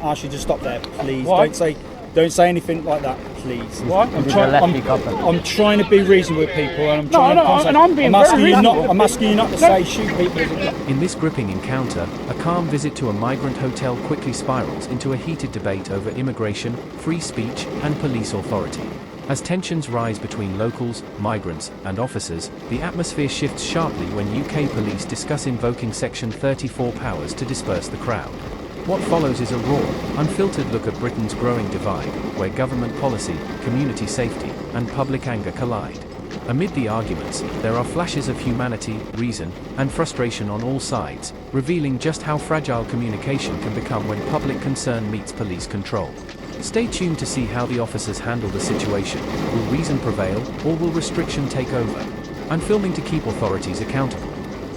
Ask you to stop there, please. Why? Don't say anything like that, please. Why? I'm trying to be reasonable with people, and I'm asking you not to say shoot people. In this gripping encounter, a calm visit to a migrant hotel quickly spirals into a heated debate over immigration, free speech, and police authority. As tensions rise between locals, migrants, and officers, the atmosphere shifts sharply when UK police discuss invoking Section 34 powers to disperse the crowd. What follows is a raw, unfiltered look at Britain's growing divide, where government policy, community safety, and public anger collide. Amid the arguments, there are flashes of humanity, reason, and frustration on all sides, revealing just how fragile communication can become when public concern meets police control. Stay tuned to see how the officers handle the situation. Will reason prevail, or will restriction take over? I'm filming to keep authorities accountable.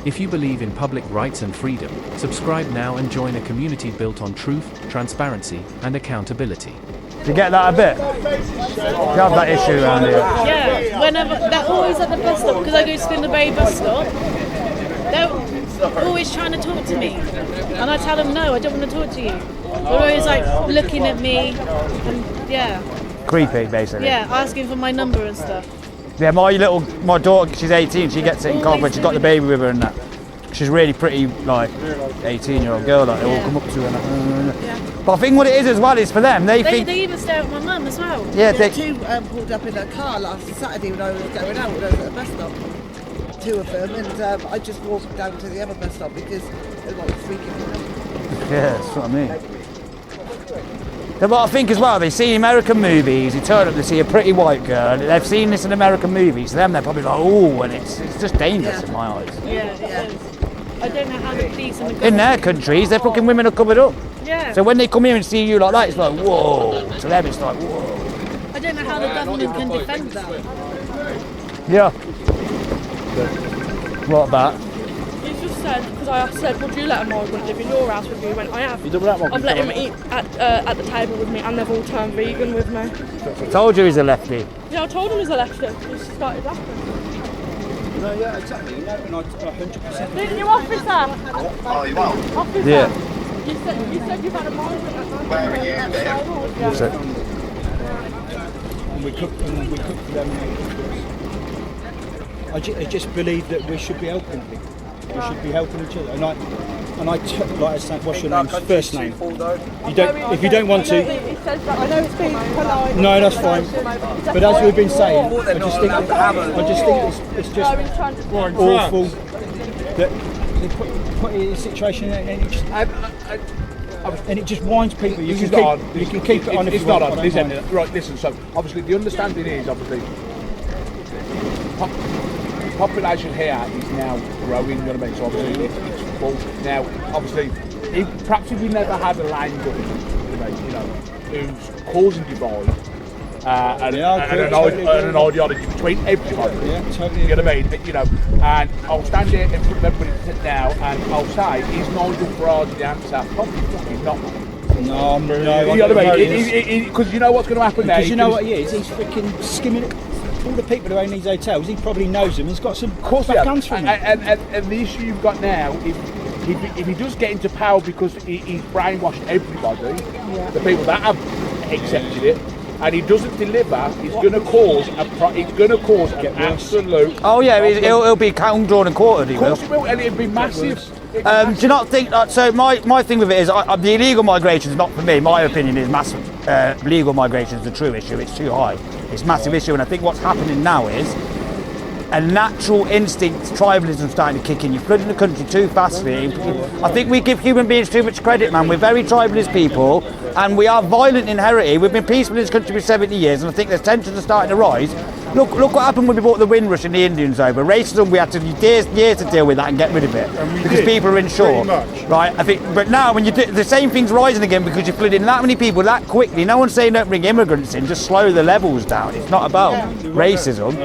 If you believe in public rights and freedom, subscribe now and join a community built on truth, transparency, and accountability. Do you get that a bit? Do you have that issue around here? Yeah, whenever, they're always at the bus stop, because I go to Spindle Bay bus stop. They're always trying to talk to me. And I tell them, no, I don't want to talk to you. They're always like looking at me, and yeah. Creepy, basically. Yeah, asking for my number and stuff. Yeah, my daughter, she's 18, she gets it in confront, she's got the baby with her and that. She's really pretty, like, 18-year-old girl, like, they all come up to her and Yeah. But I think what it is as well is for them, they think... They even stare at my mum as well. Yeah, they... Two pulled up in a car last Saturday when I was going out, when I was at the bus stop. Two of them, and I just walked down to the other bus stop because they were like freaking me out. Yeah, that's what I mean. But I think as well, they see American movies, they turn up, they see a pretty white girl, they've seen this in American movies, to them they're probably like, oh, and it's just dangerous in my eyes. Yeah, it is. I don't know how the police and the In their countries, their fucking women are covered up. Yeah. So when they come here and see you like that, it's like, whoa. To them, it's like, whoa. I don't know how the government can defend that. Yeah. What about? He's just said, because I said, would you let a migrant live in your house with you? He went, I have. I've let him eat at the table with me, and they've all turned vegan with me. I told you he's a lefty. Yeah, I told him he's a lefty. He started laughing. No, yeah, exactly. No, and I 100%. Didn't you, officer? Oh, you won't? Officer. Yeah. You said you've had a migrant at night. Where are you then? That's it. And we cook for them. I just believe that we should be helping people. We should be helping each other. And like I said, what's your name? First name. If you don't want to. I know it's being polite. No, that's fine. But as we've been saying, I just think it's just awful that they put you in a situation and it just winds people. You can keep it on if you want. It's not on. Right, listen. So obviously the understanding is population here is now growing, you know what I mean? So obviously it's full. Now, obviously, perhaps if we never had a line government, you know, who's causing divide and an ideology between everybody, totally. You know what I mean? You know, and I'll stand here in front of everybody now and I'll say, is Nigel Farage the answer? Probably fucking not. No. You know what I mean? Because you know what's going to happen there. Because you know what he is? He's freaking skimming it. All the people who own these hotels, he probably knows them. He's got some backhands from them. And the issue you've got now, if he does get into power because he's brainwashed everybody, the people that have accepted it, and he doesn't deliver, it's going to cause an absolute. Oh yeah, he'll be drawn and quartered. Of course, it will, and it'll be massive. Do you not think that? So my thing with it is the illegal migration is not for me. My opinion is massive. Legal migration is the true issue. It's too high. It's a massive issue, and I think what's happening now is a natural instinct, tribalism starting to kick in. You're flooding the country too fastly. I think we give human beings too much credit, man. We're very tribalist people, and we are violent in heritage. We've been peaceful in this country for 70 years, and I think there's tensions are starting to rise. Look what happened when we brought the Windrush and the Indians over. Racism, we had to years to deal with that and get rid of it because people are insured, right? I think, but now when you do the same thing's rising again because you're flooding that many people that quickly. No one's saying don't bring immigrants in, just slow the levels down. It's not about racism.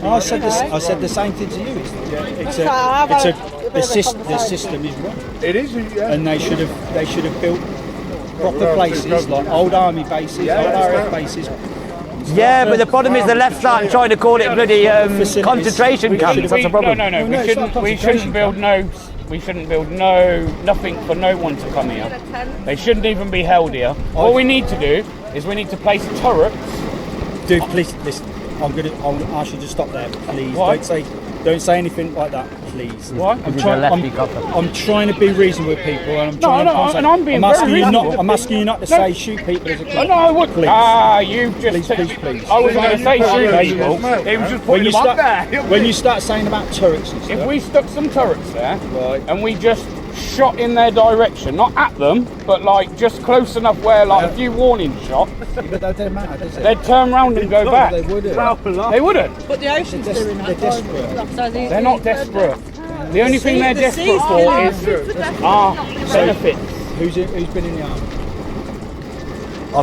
I said the same thing to you. The system is wrong. It is, yeah. And they should have built proper places like old army bases, old RAF bases. Yeah, but the problem is the left start trying to call it bloody concentration camps. That's the problem. No. We shouldn't build no We shouldn't build nothing for no one to come here. They shouldn't even be held here. What we need to do is we need to place turrets. Dude, please listen. I'll ask you to stop there, please. What? Don't say anything like that, please. What? I'm trying to be reasonable with people, and I'm trying to. And I'm being very reasonable. I'm asking you not to say shoot people as a club. No, I would. Please. You've just. Please. I wasn't going to say shoot people. It was just putting them up there. When you start saying about turrets and stuff. If we stuck some turrets there, and we just shot in their direction, not at them, but like just close enough where like a few warning shots, But that doesn't matter, does it? they'd turn round and go back. They wouldn't. They wouldn't. But the ocean's doing that. They're desperate. They're not desperate. The only thing they're desperate for is our benefits. Who's been in the army?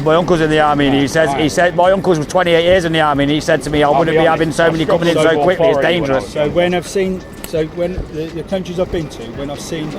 My uncle's in the army, and he said my uncle's was 28 years in the army, and he said to me, I wouldn't be having so many coming in so quickly. It's dangerous. So when the countries I've been to, when I've seen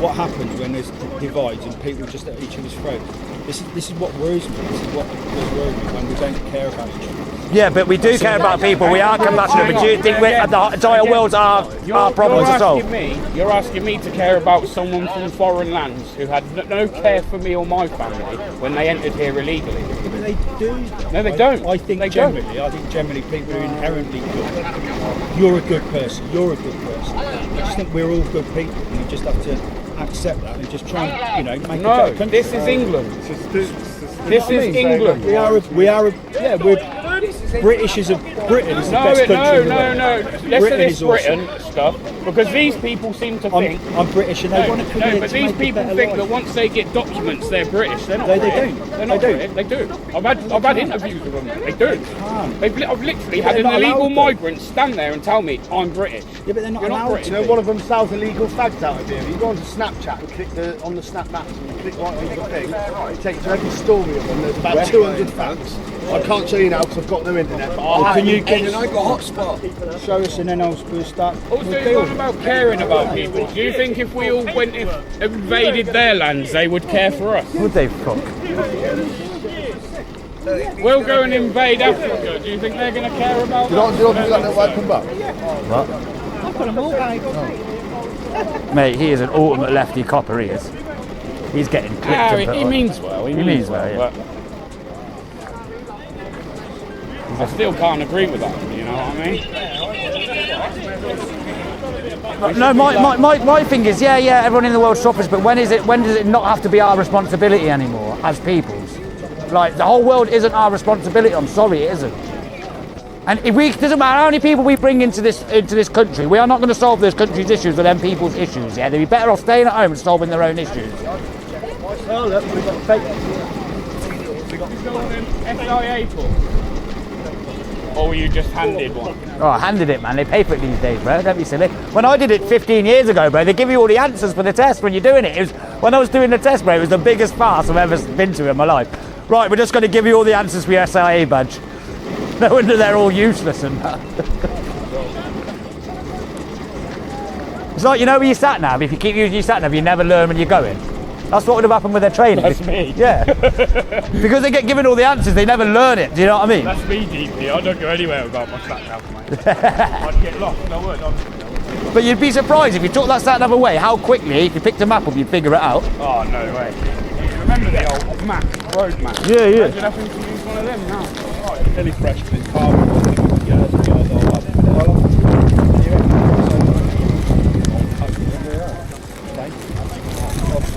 what happens when there's divides and people just at each other's throats, this is what worries me. This is what does worry me when we don't care about each other. Yeah, but we do care about people. We are compassionate. But do you think the entire world's our problems to solve? You're asking me to care about someone from foreign lands who had no care for me or my family when they entered here illegally. Yeah, but they do. No, they don't. I think generally people are inherently good. You're a good person. You're a good person. I just think we're all good people, and we just have to accept that and just try and make a better country. This is England. This is England. We're British is Britain is the best country in the world. No. Listen to this Britain stuff, because these people seem to think I'm British and they want to come here. But these people think that once they get documents, they're British. They're not. They British. don't. They're not British. They do. I've had interviews with them. They do. I've literally had an illegal migrant stand there and tell me I'm British. Yeah, but they're not allowed British. to. You know, one of them sells illegal fags out of here. You go onto Snapchat and click on the Snap Maps and you click right on the thing. It takes you every story of them. There's about 200 fags. I can't show you now because I've got no internet. But Can you get? I got hotspot. Show us and then we'll start. Also, it's not about caring about people. Do you think if we all went and invaded their lands, they would care for us? Would they fuck? We'll go and invade Africa. Do you think they're going to care about Do you not do that little way come back? What? I've got them all, babe. Mate, he is an ultimate lefty copper, he is. He's getting clipped. He means well. He means well, yeah. I still can't agree with that, you know what I mean? No, my thing is, yeah, everyone in the world suffers, but when does it not have to be our responsibility anymore as peoples? Like, the whole world isn't our responsibility. I'm sorry, it isn't. And it doesn't matter how many people we bring into this country, we are not going to solve this country's issues with them people's issues. Yeah, they'd be better off staying at home and solving their own issues. Oh, look, we've got fake. SIA for? Or were you just handed one? Oh, I handed it, man. They pay for it these days, bro. Don't be silly. When I did it 15 years ago, bro, they give you all the answers for the test when you're doing it. When I was doing the test, bro, it was the biggest farce I've ever been to in my life. Right, we're just going to give you all the answers for your SIA badge. No wonder they're all useless and that. It's like, you know, with your sat nav, if you keep using your sat nav, you never learn when you're going. That's what would have happened with their training. That's me. Yeah. Because they get given all the answers, they never learn it. Do you know what I mean? That's me, DP. I don't go anywhere without my sat nav, mate. I'd get lost. I would. But you'd be surprised if you took that sat nav away, how quickly, if you picked a map up, you'd figure it out. Oh, no way. Remember the old map, road map? Yeah. Imagine having to use one of them now. Right, Philly Fresh with his car.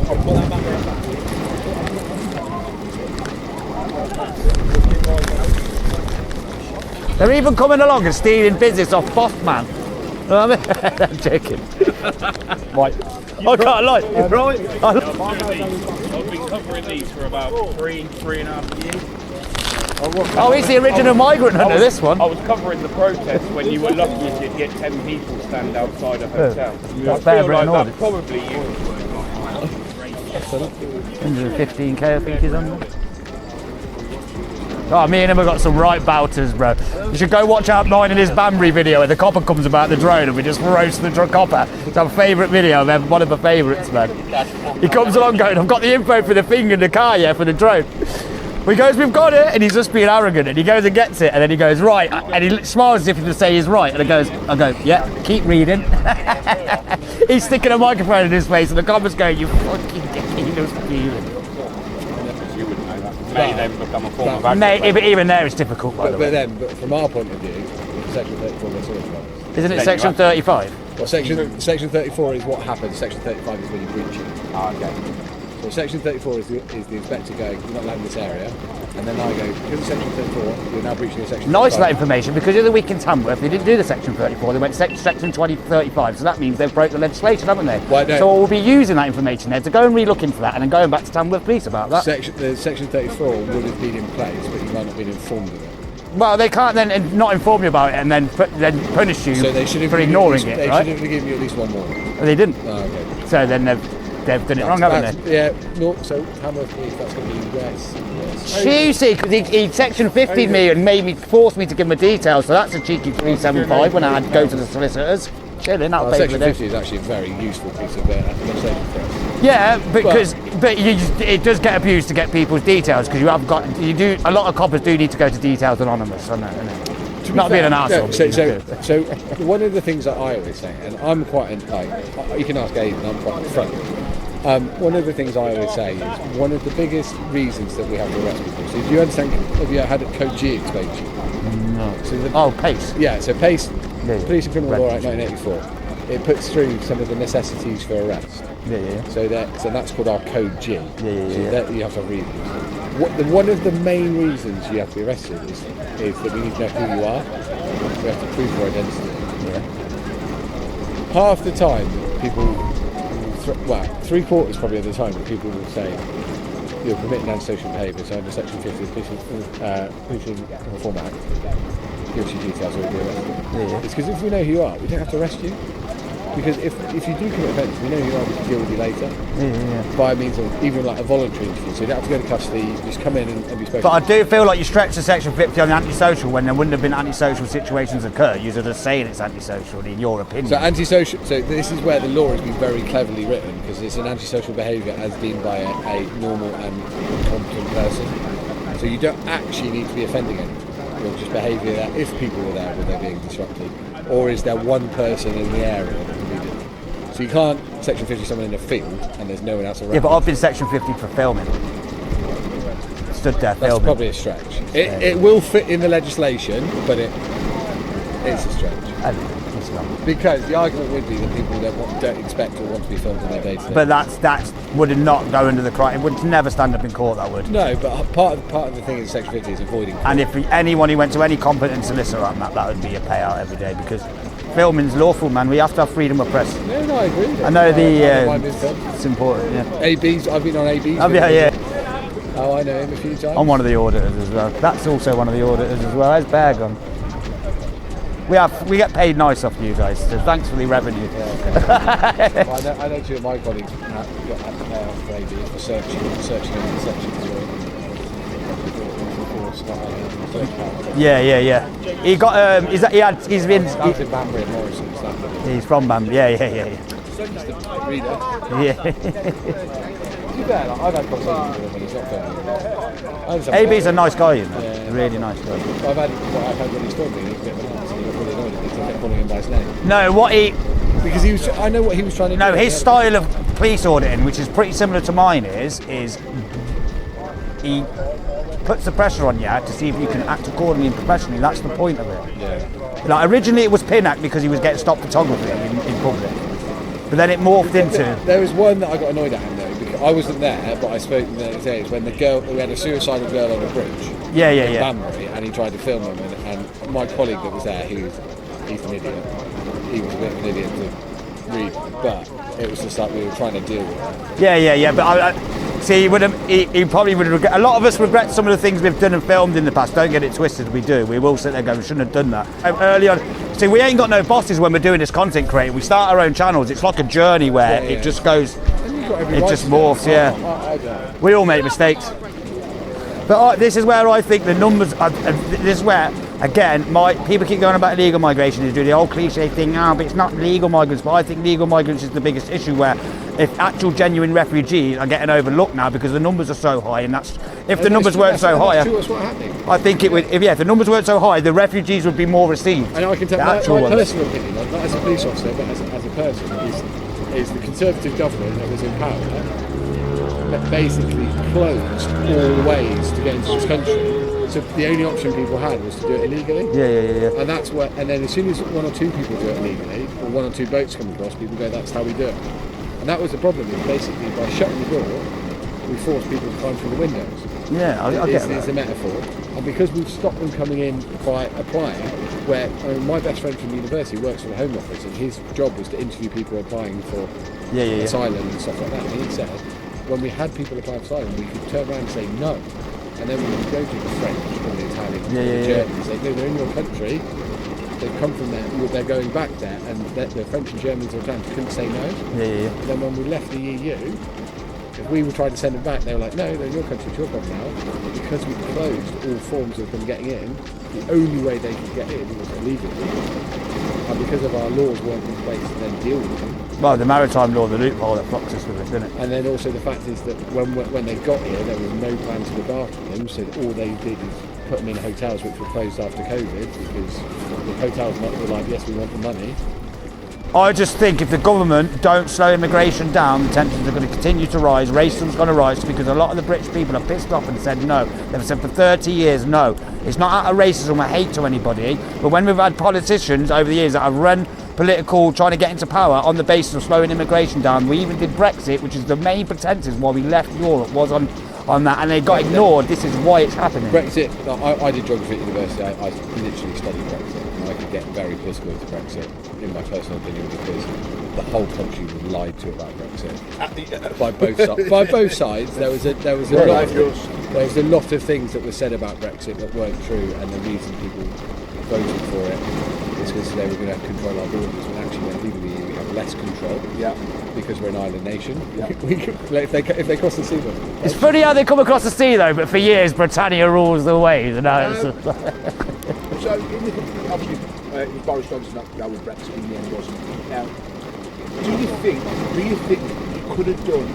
I'll put that back there. They're even coming along and stealing business off Bossman. You know what I mean? I'm joking. Right. I can't lie. You're right. I've been covering these for about 3.5 years. Oh, he's the original migrant hunter, this one. I was covering the protest when you were lucky if you'd get 10 people stand outside a hotel. That's better than That probably you. 115k, I think he's on there. Oh, me and him have got some right bouters, bro. You should go watch out mine in his Banbury video where the copper comes about the drone and we just roast the copper. It's our favourite video, one of my favourites, man. He comes along going, I've got the info for the thing in the car, yeah, for the drone. We goes, we've got it, and he's just being arrogant, and he goes and gets it, and then he goes, right, and he smiles as if to say he's right, and I go, yeah, keep reading. He's sticking a microphone in his face, and the comments going, you fucking dick, he knows feeling. You wouldn't know that. May then become a form of aggravation. But even there it's difficult, by the way. But from our point of view, Section 34 gets all of Isn't it Section 35? Well, Section 34 is what happens. Section 35 is when you breach it. Oh, okay. So Section 34 is the inspector going, you're not allowed in this area. And then I go, because of Section 34, you're now breaching the Section 35. Nice that information, because the other week in Tamworth, they didn't do the Section 34, they went Section 2035, so that means they've broke the legislation, haven't they? Well, no. So we'll be using that information there to go and re-look into that, and then going back to Tamworth Police about that. The Section 34 would have been in place, but you might not have been informed of it. Well, they can't then not inform you about it and then punish you So they should have for ignoring it, They right? should have given you at least one more. They didn't. Oh, okay. So then they've done it wrong, haven't they? Yeah, no, so Tamworth Police, that's going to be worse. Juicy, because he Section 50'd me and forced me to give him the details, so that's a cheeky 375 when I had to go to the solicitors. Chilling, that'll pay for Section the 50 is actually a very useful piece of legislation for us. Yeah, but it does get abused to get people's details, because a lot of coppers do need to go to Details Anonymous, I know. Not being an arsehole. So one of the things that I always say, and I'm quite, you can ask Aidan, I'm quite upfront. One of the things I always say is one of the biggest reasons that we have to arrest people. So do you understand, have you had Code G explained to you? No. So PACE. Yeah, so PACE, Police and Criminal Law Act 1984. It puts through some of the necessities for arrest. Yeah. So that's called our Code G. Yeah. That you have to read these. One of the main reasons you have to be arrested is that we need to know who you are. We have to prove your identity. Yeah. Half the time, people, three-quarters probably of the time, people will say you're committing antisocial behaviour. So under Section 50 of the Police and Reform Act, gives you details or you'll be arrested. Yeah. It's because if we know who you are, we don't have to arrest you. Because if you do commit offence, we know who you are, we can deal with you later. Yeah. By means of even like a voluntary interview. So you don't have to go to custody, you just come in and be spoken to. But I do feel like you stretch the Section 50 on the antisocial when there wouldn't have been antisocial situations occur. You're just saying it's antisocial in your opinion. So this is where the law has been very cleverly written, because it's an antisocial behaviour as deemed by a normal and competent person. So you don't actually need to be offending anyone. You're just behaviour that if people were there, were they being disruptive? Or is there one person in the area that can be doing? So you can't Section 50 someone in a field and there's no one else around. Yeah, but I've been Section 50 for filming. Stood there filming. That's probably a stretch. It will fit in the legislation, but it's a stretch. I don't know. It's not. Because the argument would be that people don't expect or want to be filmed in their day-to-day. But that would not go under the crime. It would never stand up in court, that would. No, but part of the thing in Section 50 is avoiding court. And if anyone who went to any competent solicitor on that would be a payout every day, because filming's lawful, man. We have to have freedom of press. No, I agree. I know it's important, yeah. ABs, I've been on ABs. Oh, yeah. Oh, I know him a few times. I'm one of the auditors as well. That's also one of the auditors as well. How's Bear gone? We get paid nice off you guys, so thanks for the revenue. Well, I know two of my colleagues got for ABs for searching in the sections. Yeah. He got he's been. He's in Banbury and Morrison. He's from Banbury. Yeah. Reader. Yeah. To be fair, I've had conversations with him when he's not filming. AB's a nice guy, you know. Yeah. Really nice guy. I've had when he's filming, he's a bit of an arse, and he got really annoyed at me because I kept calling him by his name. No, because I know what he was trying to do. No, his style of police auditing, which is pretty similar to mine, is he puts the pressure on you to see if you can act accordingly and professionally. That's the point of it. Yeah. Like originally it was pin act because he was getting stopped photography in public, but then it morphed into. There was one that I got annoyed at him though, because I wasn't there, but I spoke the next day. It's when we had a suicidal girl on a bridge. Yeah. Banbury, and he tried to film him, and my colleague that was there, he's an idiot. He was a bit of an idiot to read, but it was just like we were trying to deal with it. Yeah. But see, he probably would regret. A lot of us regret some of the things we've done and filmed in the past. Don't get it twisted. We do. We will sit there going, we shouldn't have done that. Early on, see, we ain't got no bosses when we're doing this content creating. We start our own channels. It's like a journey where it just goes. It just morphs. Yeah. We all make mistakes. But this is where I think the numbers. This is where, again, people keep going about illegal migration. They do the old cliche thing, but it's not legal migrants. But I think legal migrants is the biggest issue, where if actual genuine refugees are getting overlooked now because the numbers are so high, and that's if the numbers weren't so high, That's what's happening. I think it would. If the numbers weren't so high, the refugees would be more received. And I can tell The my actual ones. personal opinion, not as a police officer, but as a person, is the Conservative government that was in power that basically closed all ways to get into this country. So the only option people had was to do it illegally. Yeah. And that's what. And then as soon as one or two people do it illegally, or one or two boats come across, people go, "That's how we do it." And that was the problem. Is basically by shutting the door, we forced people to climb through the windows. Yeah, I get that. It's a metaphor. And because we've stopped them coming in by applying, where my best friend from university works for the Home Office, and his job was to interview people applying for asylum and stuff like that. And he said, when we had people apply for asylum, we could turn around and say no. And then we would go to the French or the Italian or the German and say, no, they're in your country, they've come from there, they're going back there, and the French and Germans or Italians couldn't say no. And then when we left the EU, if we were trying to send them back, they were like, no, they're in your country, it's your problem now. Because we closed all forms of them getting in, the only way they could get in was illegally. And because of our laws weren't in place to then deal with them. Well, the maritime law, the loophole that blocks us with it, didn't it? And then also the fact is that when they got here, there was no plan to look after them, so all they did is put them in hotels which were closed after COVID, because the hotels were like, yes, we want the money. I just think if the government don't slow immigration down, the tensions are going to continue to rise, racism's going to rise, because a lot of the British people are pissed off and said no. They've said for 30 years no. It's not out of racism or hate to anybody, but when we've had politicians over the years that have run political, trying to get into power on the basis of slowing immigration down, we even did Brexit, which is the main pretenses why we left Europe, was on that, and they got ignored. This is why it's happening. Brexit, I did geography at university, I literally studied Brexit, and I could get very political with Brexit, in my personal opinion, because the whole country was lied to about Brexit by both sides. There was a lot of things that were said about Brexit that weren't true, and the reason people voted for it is because they were going to control our borders, when actually when leaving the EU we have less control. Because we're an island nation. If they cross the sea, it's funny how they come across the sea though, but for years Britannia rules the waves. So obviously Boris Johnson not go with Brexit in the end, wasn't. Now, do you think he could have done?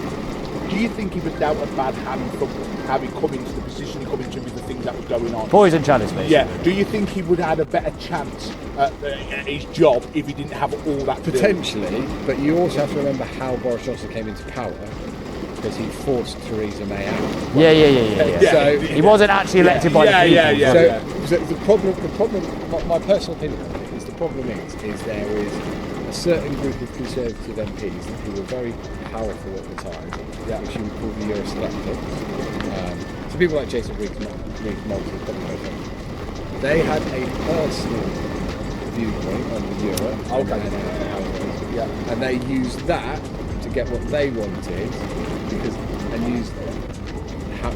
Do you think he was dealt a bad hand from having come into the position he come into with the things that was going on? Poison chalice, basically. Yeah. Do you think he would have had a better chance at his job if he didn't have all that? Potentially, but you also have to remember how Boris Johnson came into power, because he forced Theresa May out. Yeah. So he wasn't actually elected by the people. So the problem, my personal opinion is the problem is there is a certain group of Conservative MPs who were very powerful at the time, which you would call the Eurosceptics. So people like Jason Riggs-Maltby, they had a personal viewpoint on Europe, and they used that to get what they wanted, and used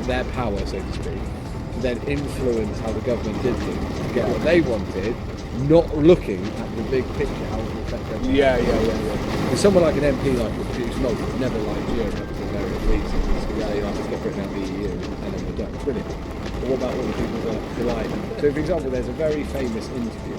their power, so to speak, to then influence how the government did things to get what they wanted, not looking at the big picture, how it will affect their power. With someone like an MP like Riggs-Maltby never liked Europe for various reasons. Let's get Britain out of the EU and then we're done. Brilliant. But what about all the people that lied? So, for example, there's a very famous interview